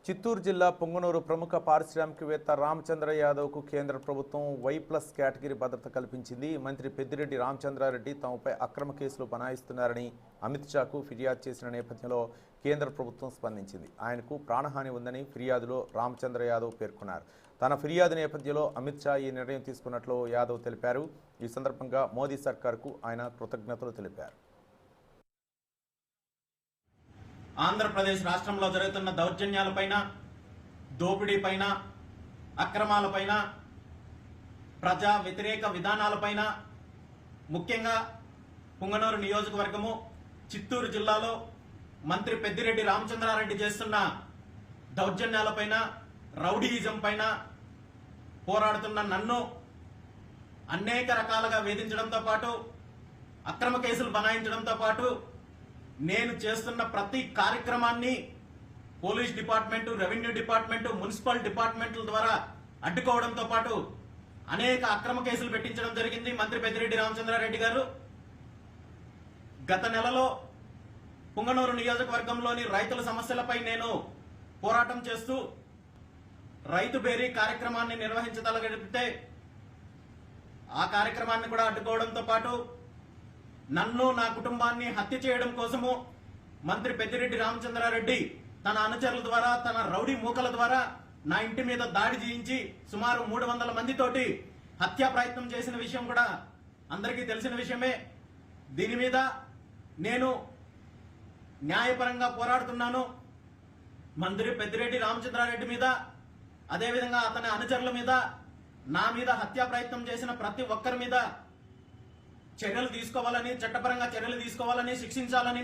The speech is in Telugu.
చిత్తూరు జిల్లా పొంగనూరు ప్రముఖ పారిశ్రామికవేత్త రామచంద్ర యాదవ్కు కేంద్ర ప్రభుత్వం Y+ కేటగిరీ భద్రత కల్పించింది. మంత్రి పెద్దిరెడ్డి రామచంద్రారెడ్డి తమపై అక్రమ కేసులు బనాయిస్తున్నారని అమిత్ షాకు ఫిర్యాదు చేసిన నేపథ్యంలో కేంద్ర ప్రభుత్వం స్పందించింది. ఆయనకు ప్రాణహాని ఉందని ఫిర్యాదులో రామచంద్ర యాదవ్ పేర్కొన్నారు. తన ఫిర్యాదు నేపథ్యంలో అమిత్ షా ఈ నిర్ణయం తీసుకున్నట్లు యాదవ్ తెలిపారు. ఈ సందర్భంగా మోదీ సర్కార్కు ఆయన కృతజ్ఞతలు తెలిపారు. ఆంధ్రప్రదేశ్ రాష్ట్రంలో జరుగుతున్న దౌర్జన్యాలపైన, దోపిడీపైన, అక్రమాలపైన, ప్రజా వ్యతిరేక విధానాలపైన, ముఖ్యంగా పుంగనూరు నియోజకవర్గము చిత్తూరు జిల్లాలో మంత్రి పెద్దిరెడ్డి రామచంద్రారెడ్డి చేస్తున్న దౌర్జన్యాలపైన, రౌడీయిజం పైన పోరాడుతున్న నన్ను అనేక రకాలుగా వేధించడంతో పాటు, అక్రమ కేసులు బనాయించడంతో పాటు నేను చేస్తున్న ప్రతి కార్యక్రమాన్ని police department, revenue department, municipal డిపార్ట్మెంట్ల ద్వారా అడ్డుకోవడంతో పాటు అనేక అక్రమ కేసులు పెట్టించడం జరిగింది మంత్రి పెద్దిరెడ్డి రామచంద్రారెడ్డి గారు. గత నెలలో పుంగనూరు నియోజకవర్గంలోని రైతుల సమస్యలపై నేను పోరాటం చేస్తూ రైతు బేరీ కార్యక్రమాన్ని నిర్వహించగలిగితే ఆ కార్యక్రమాన్ని కూడా అడ్డుకోవడంతో పాటు నన్ను, నా కుటుంబాన్ని హత్య చేయడం కోసము మంత్రి పెద్దిరెడ్డి రామచంద్రారెడ్డి తన అనుచరుల ద్వారా, తన రౌడీ మూకల ద్వారా నా ఇంటి మీద దాడి చేయించి సుమారు 300 మందితోటి హత్యా ప్రయత్నం చేసిన విషయం కూడా అందరికీ తెలిసిన విషయమే. దీని మీద నేను న్యాయపరంగా పోరాడుతున్నాను. మంత్రి పెద్దిరెడ్డి రామచంద్రారెడ్డి మీద, అదేవిధంగా అతని అనుచరుల మీద, నా మీద హత్యా ప్రయత్నం చేసిన ప్రతి ఒక్కరి మీద చర్యలు తీసుకోవాలని, చట్టపరంగా చర్యలు తీసుకోవాలని, శిక్షించాలని